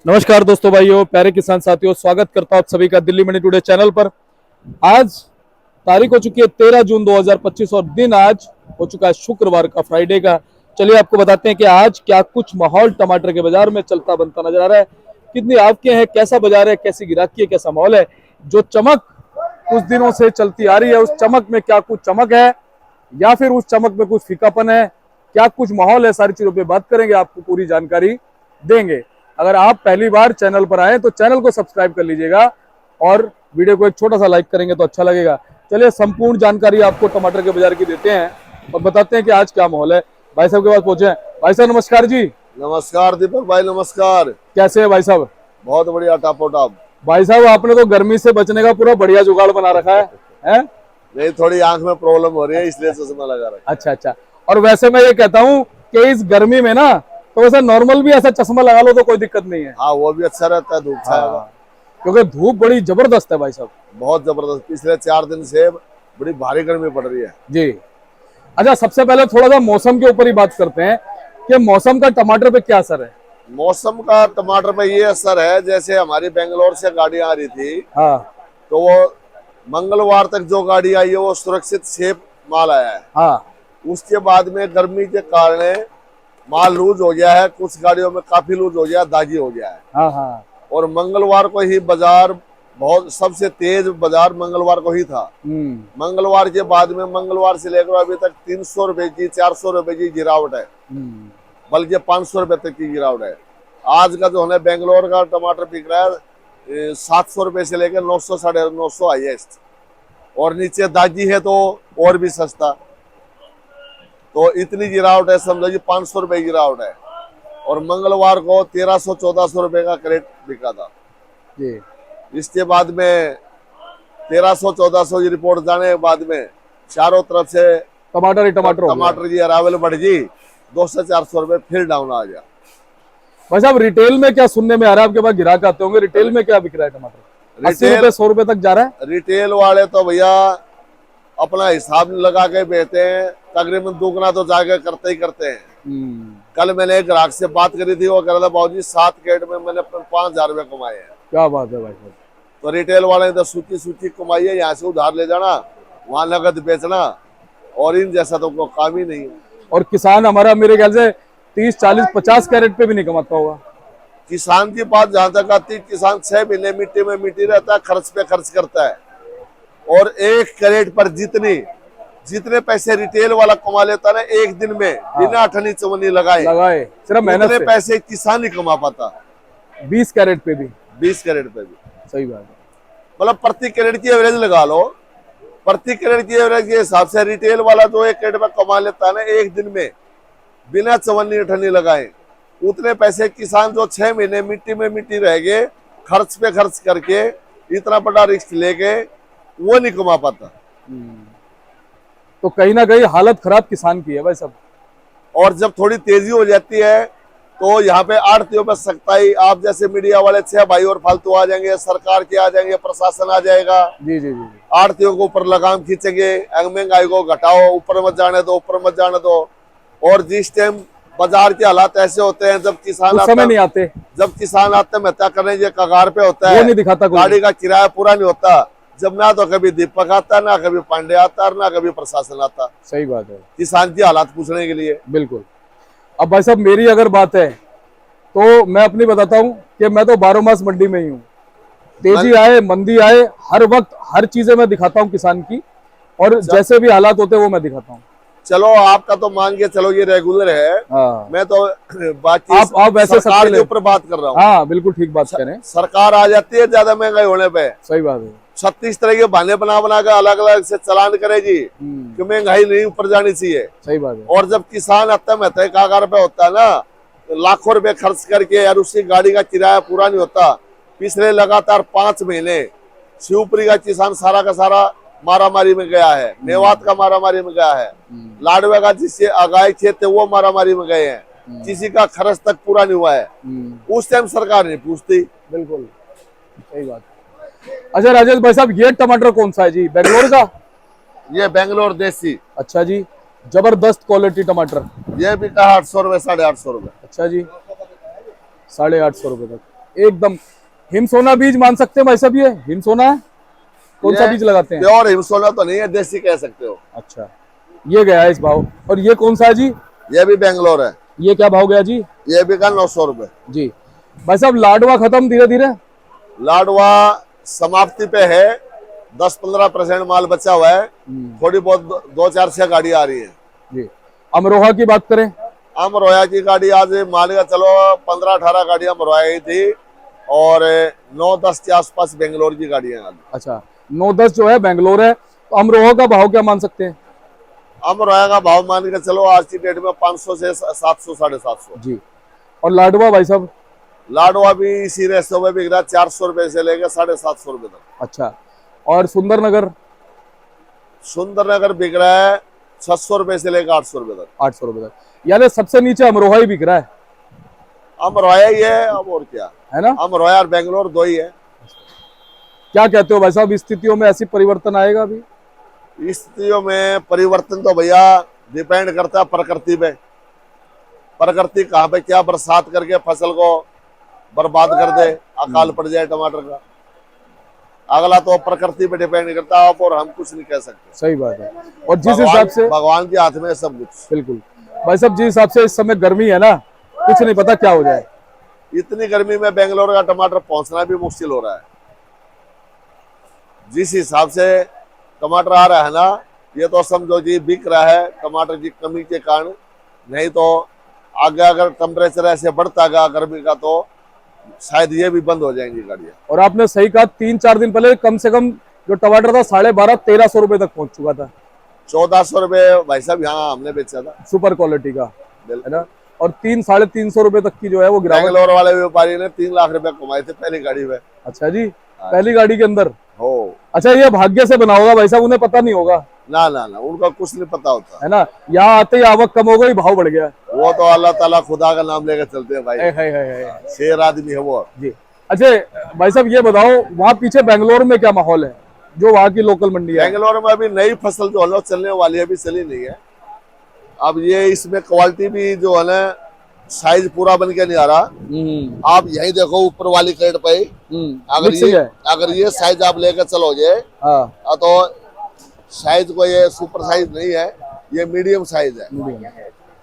नमस्कार दोस्तों, भाइयों, प्यारे किसान साथियों, स्वागत करता हूं आप सभी का दिल्ली मंडी टुडे चैनल पर। आज तारीख हो चुकी है 13 जून 2025 और दिन आज हो चुका है शुक्रवार का, फ्राइडे का। चलिए आपको बताते हैं कि आज क्या कुछ माहौल टमाटर के बाजार में चलता बनता नजर आ रहा है, कितनी आवकें हैं, कैसा बाजार है, कैसी गिराकी है, कैसा माहौल है। जो चमक कुछ दिनों से चलती आ रही है, उस चमक में क्या कुछ चमक है या फिर उस चमक में कुछ फीकापन है, क्या कुछ माहौल है, सारी चीजों पे बात करेंगे, आपको पूरी जानकारी देंगे। अगर आप पहली बार चैनल पर आए तो चैनल को सब्सक्राइब कर लीजिएगा और वीडियो को एक छोटा सा लाइक करेंगे तो अच्छा लगेगा। चलिए संपूर्ण जानकारी आपको टमाटर के बाजार की देते हैं और बताते हैं कि आज क्या माहौल है। भाई साहब के पास पहुंचे हैं। भाई साहब नमस्कार जी। नमस्कार दीपक भाई, नमस्कार। कैसे है भाई साहब? बहुत बढ़िया, टापो टाप। भाई साहब आपने तो गर्मी से बचने का पूरा बढ़िया जुगाड़ बना रखा है? नहीं, थोड़ी आंख में प्रॉब्लम हो रही है इसलिए चश्मा लगा रखा। अच्छा अच्छा। और वैसे मैं ये कहता हूँ कि इस गर्मी में ना तो वैसे नॉर्मल भी ऐसा चश्मा लगा लो तो कोई दिक्कत नहीं है। हाँ, वो भी अच्छा रहता है धूप छाया का। क्योंकि धूप बड़ी जबरदस्त है भाई साहब। बहुत जबरदस्त, पिछले 4 दिन से बड़ी भारी गर्मी पड़ रही है जी। अच्छा, सबसे पहले थोड़ा सा मौसम के ऊपर ही बात करते हैं कि मौसम का टमाटर पे क्या असर है। मौसम का टमाटर पे ये असर है, जैसे हमारी बेंगलोर से गाड़ी आ रही थी हाँ तो वो मंगलवार तक जो गाड़ी आई है वो सुरक्षित सेफ माल आया है। हाँ। उसके बाद में गर्मी के कारण माल लूज हो गया है, कुछ गाड़ियों में काफी लूज हो गया, दागी हो गया है। हाँ हाँ। और मंगलवार को ही बाजार बहुत सबसे तेज बाजार मंगलवार को ही था। मंगलवार के बाद में मंगलवार से लेकर अभी तक 300 रुपए की 400 रुपए की गिरावट है, बल्कि 500 रुपए तक की गिरावट है। आज का जो है बेंगलोर का टमाटर बिक रहा है 700 रुपए से लेकर 900 950 हाईएस्ट, और नीचे दागी है तो और भी सस्ता। तो इतनी गिरावट है, समझो कि 500 रुपए गिरावट है। और मंगलवार को 1300-1400 रुपए का क्रेट बिका था जी। इसके बाद में 1300-1400 की रिपोर्ट जाने के बाद में चारों तरफ से टमाटर की अरावल बढ़ गई, 200-400 रुपए फिर डाउन आ गया। भाई साहब रिटेल में क्या सुनने में आ रहा है, आपके पास ग्राहक आते होंगे, रिटेल में क्या बिक रहा है टमाटर? 80 रुपए 100 रुपए तक जा रहा है। रिटेल वाले तो भैया अपना हिसाब लगा के बेचते हैं, तकरीबन दुगना तो जाके करते ही करते हैं। कल मैंने एक ग्राहक से बात करी थी, वो कह रहा था बाबूजी 7 कैरेट में मैंने 5000 रुपए कमाए हैं। क्या बात है भाई साहब। तो रिटेल वाले ने तो सूची कमाई है, यहाँ से उधार ले जाना, वहां नगद बेचना, और इन जैसा तो कोई काम ही नहीं है। और किसान हमारा मेरे ख्याल से 30, 40, 50 कैरेट पे भी नहीं कमाता होगा। किसान की बात जहां तक आती, किसान 6 महीने मिट्टी में मिट्टी रहता है, खर्च पे खर्च करता है, और 1 कैरेट पर जितने पैसे रिटेल वाला कमा लेता ना एक दिन में, बिना अठनी चवनी लगाए सिर्फ मेहनत से पैसे किसान ही कमा पाता। 20 कैरेट पे भी। 20 कैरेट पे भी सही बात है। मतलब प्रति कैरेट की एवरेज लगा लो, प्रति कैरेट की एवरेज के हिसाब से रिटेल वाला जो 1 कैरेट में कमा लेता है ना एक दिन में, बिना चवन्नी अठन्नी लगाए, उतने पैसे किसान जो 6 महीने मिट्टी में मिट्टी रह गए, खर्च पे खर्च करके इतना बड़ा रिस्क लेके, वो नहीं कमा पाता। तो कहीं ना कहीं हालत खराब किसान की है भाई साहब। और जब थोड़ी तेजी हो जाती है तो यहाँ पे आड़तियों पे सख्ताई, आप जैसे मीडिया वाले 6 भाई और फालतू आ जाएंगे, सरकार के आ जाएंगे, प्रशासन आ जाएगा, जी जी जी। आड़तियों को ऊपर लगाम खींचेंगे, महंगाई को घटाओ, ऊपर मत जाने दो, ऊपर मत जाने दो। और जिस टाइम बाजार के हालात ऐसे होते हैं, जब किसान समय नहीं आते, जब किसान आत्महत्या करने के कगार पे होता है, वो नहीं दिखाता, गाड़ी का किराया पूरा नहीं होता, जब ना तो कभी दीपक आता, ना कभी पांडे आता, ना कभी प्रशासन आता। सही बात है। किसान की हालात पूछने के लिए। बिल्कुल। अब भाई साहब मेरी अगर बात है तो मैं अपनी बताता हूँ कि मैं तो 12 मास मंडी में ही हूँ। तेजी आए मंदी आए, हर वक्त हर चीजें मैं दिखाता हूँ किसान की, और जैसे भी हालात होते हैं वो मैं दिखाता हूँ। चलो आपका तो मान के चलो ये रेगुलर है। हाँ। मैं तो बाकी आप वैसे सरकार के ऊपर बात कर रहा हूँ। हाँ बिल्कुल ठीक बात कह रहे हैं। सरकार आ जाती है ज्यादा महंगाई होने पे, सही बात है। 36 तरह के बहाने बना कर अलग अलग से चालान करेगी कि महंगाई नहीं ऊपर जानी चाहिए। सही बात है। और जब किसान आत्महत्या कागार पे होता है ना, लाखों रुपए खर्च करके, और उसकी गाड़ी का किराया पूरा नहीं होता, पिछले लगातार 5 महीने शिवपुरी का किसान सारा का सारा मारामारी में गया है, मेवात का मारामारी में गया है, लाडवा का जिससे आगाई खेत है वो मारामारी में गए हैं, किसी का खर्च तक पूरा नहीं हुआ है। उस टाइम सरकार नहीं पूछती। बिल्कुल सही बात। अच्छा राजेश भाई साहब, ये टमाटर कौन सा है जी? बेंगलोर का? ये बेंगलोर देसी। अच्छा जी, जबरदस्त क्वालिटी टमाटर। ये बिका 800 रुपए 850 रुपए। अच्छा जी, 850 रुपए तक। एकदम हिमसोना बीज मान सकते हैं भाई साहब, ये हिमसोना है? कौन सा ये बीज लगाते हैं? प्योर हिमसोना तो नहीं है, देसी कह सकते हो। अच्छा, ये गया है इस भाव। और ये कौन सा है जी? ये भी बेंगलोर है। ये क्या भाव गया जी? ये भी का 900 रुपए। जी भाई साहब, लाडवा खत्म धीरे धीरे? लाडवा समाप्ति पे है, 10-15% माल बचा हुआ है। थोड़ी बहुत 2-4-6 गाड़ी आ रही है जी। अमरोहा की बात करें? अमरोहा की गाड़ी आज मान के चलो 15-18 गाड़ियां अमरोहा की थी और 9-10 के आसपास बेंगलोर की गाड़ियां आ गई। अच्छा, 9-10 जो है बेंगलोर है। तो अमरोहा का भाव क्या मान सकते हैं? अमरोहा का भाव मान के चलो आज की डेट में 500 से 700 750 जी। और लाडवा भाई साहब? लाडवा भी इसी रेस्टो में बिक रहा है, 400 रुपए से लेकर 750 रुपए तक। अच्छा। और सुंदरनगर? सुंदरनगर बिक रहा है 600 रुपए से लेकर 800 रुपए तक। 800 रुपए तक, यानी सबसे नीचे अमरोहा ही बिक रहा है। अमरोहा ही है, अब और क्या है ना? अमरोहा और बेंगलोर दो ही है। क्या कहते हो भाई साहब, स्थितियों में ऐसी परिवर्तन आएगा अभी? इस स्थितियों में परिवर्तन तो भैया डिपेंड करता है प्रकृति पे। प्रकृति कहाँ पे क्या बरसात करके फसल को बर्बाद कर दे, अकाल पड़ जाए टमाटर का, अगला तो प्रकृति पे डिपेंड करता है और हम कुछ नहीं कह सकते। सही बात है। और जिस हिसाब से भगवान के हाथ में है सब कुछ। बिल्कुल भाई साहब, जिस हिसाब से इस समय गर्मी है ना, कुछ नहीं पता क्या हो जाए। इतनी गर्मी में बेंगलोर का टमाटर पहुंचना भी मुश्किल हो रहा है। जिस हिसाब से टमाटर आ रहा है ना, ये तो समझो जी बिक रहा है टमाटर की कमी के कारण। नहीं तो आगे अगर टेम्परेचर ऐसे बढ़ता गया गर्मी का तो शायद ये भी बंद हो जाएंगी गाड़ियां। और आपने सही कहा, 3-4 दिन पहले कम से कम जो टमाटर था 12,500-1300 रुपए तक पहुंच चुका था। 1400 रुपए भाई साहब यहाँ हमने बेचा था, सुपर क्वालिटी का, है ना? और 300-350 रुपए तक की जो है वो गिरावट। बेंगलोर वाले व्यापारी ने 3 लाख रुपए कमाए थे पहली गाड़ी में। अच्छा जी, पहली गाड़ी के अंदर हो। अच्छा, ये भाग्य से बना होगा भाई साहब, उन्हें पता नहीं होगा। ना ना ना, उनका कुछ नहीं पता होता है ना? यहाँ आते ही आवक कम हो गई, भाव बढ़ गया। वो तो अल्लाह ताला खुदा का नाम लेकर चलते हैं भाई। है। शेर आदमी है वो जी। अच्छा भाई साहब, ये बताओ वहाँ पीछे बेंगलोर में क्या माहौल है, जो वहाँ की लोकल मंडी है? बेंगलोर में अभी नई फसल जो है ना चलने वाली है, अभी चली नहीं है। अब ये इसमें क्वालिटी भी जो है ना साइज पूरा बन के नहीं आ रहा। आप यही देखो ऊपर वाली क्रेट पे अगर ये साइज आप लेकर चलोगे तो साइज को ये सुपर साइज नहीं है, ये मीडियम साइज है।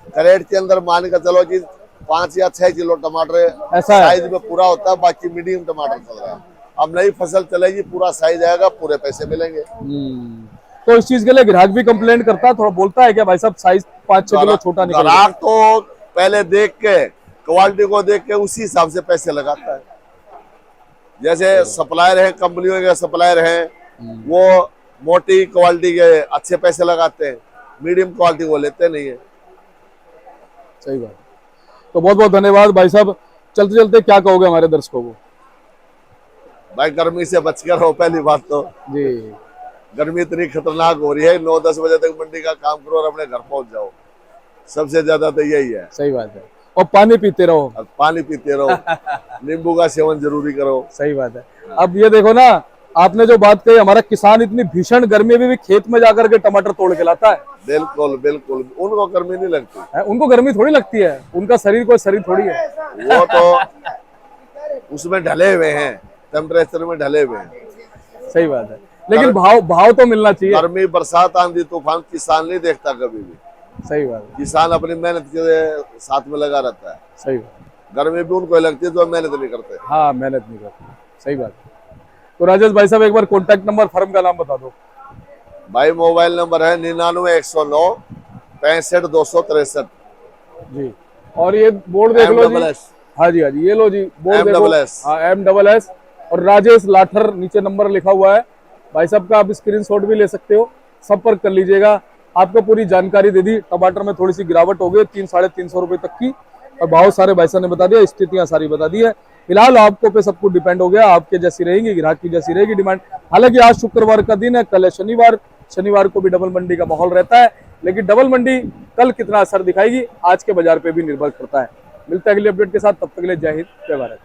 क्रेट के अंदर मान कर चलो कि 5 या 6 किलो टमाटर साइज में पूरा होता है, बाकी मीडियम टमाटर चल रहा है। अब नई फसल चलेगी, पूरा साइज आएगा, पूरे पैसे मिलेंगे। तो इस चीज के लिए ग्राहक भी कंप्लेंट करता है, थोड़ा बोलता है क्या भाई साहब साइज 5-6 किलो छोटा निकल? ग्राहक तो पहले देख के क्वालिटी को देख के उसी हिसाब से पैसे लगाता है। जैसे सप्लायर है, कंपनियों के सप्लायर हैं, वो मोटी क्वालिटी के अच्छे पैसे लगाते हैं, मीडियम क्वालिटी को लेते नहीं है। सही बात। तो बहुत बहुत धन्यवाद भाई साहब। चलते चलते क्या कहोगे हमारे दर्शकों को? भाई गर्मी से बच कर रहो, पहली बात तो जी। गर्मी इतनी खतरनाक हो रही है, 9-10 बजे तक मंडी का काम करो और अपने घर पहुंच जाओ, सबसे ज्यादा तो यही है। सही बात है। और पानी पीते रहो, पानी पीते रहो, नींबू का सेवन जरूरी करो। सही बात है। अब ये देखो ना, आपने जो बात कही, हमारा किसान इतनी भीषण गर्मी में भी खेत में जाकर के टमाटर तोड़ के लाता है। बिल्कुल बिल्कुल, उनको गर्मी नहीं लगती है? उनको गर्मी थोड़ी लगती है, उनका शरीर कोई शरीर थोड़ी है। वो तो उसमें ढले हुए हैं, टेम्परेचर में ढले हुए हैं। सही बात है, लेकिन भाव तो मिलना चाहिए। गर्मी, बरसात, आंधी तूफान किसान नहीं देखता कभी भी। सही बात है। किसान अपनी मेहनत के साथ में लगा रहता है। सही बात। गर्मी भी उनको लगती है जो मेहनत नहीं करते। हाँ, मेहनत नहीं करते। सही बात है। तो राजेश भाई साहब, एक बार कॉन्टैक्ट नंबर, फर्म का नाम बता दो भाई। मोबाइल नंबर है 99 109 65 263 जी। और ये बोर्ड देख लो जी। हाँ जी, हाँ जी, ये लो जी बोर्ड देखो। हाँ, MSS और राजेश लाठर नीचे नंबर लिखा हुआ है। भाई साहब का आप स्क्रीनशॉट भी ले सकते हो, संपर्क कर लीजिएगा। आपको पूरी जानकारी दे दी। टमाटर में थोड़ी सी गिरावट हो गई 300-350 रुपए तक की, और भाव सारे भाई साहब ने बता दिया, स्थितियां सारी बता दी है। फिलहाल आपको पे सब कुछ डिपेंड हो गया, आपके जैसी रहेगी, ग्राहक की जैसी रहेगी डिमांड। हालांकि आज शुक्रवार का दिन है, कल है शनिवार। शनिवार को भी डबल मंडी का माहौल रहता है, लेकिन डबल मंडी कल कितना असर दिखाएगी आज के बाजार पे भी निर्भर करता है। मिलते हैं अगले अपडेट के साथ, तब तक के लिए जय हिंद, जय भारत।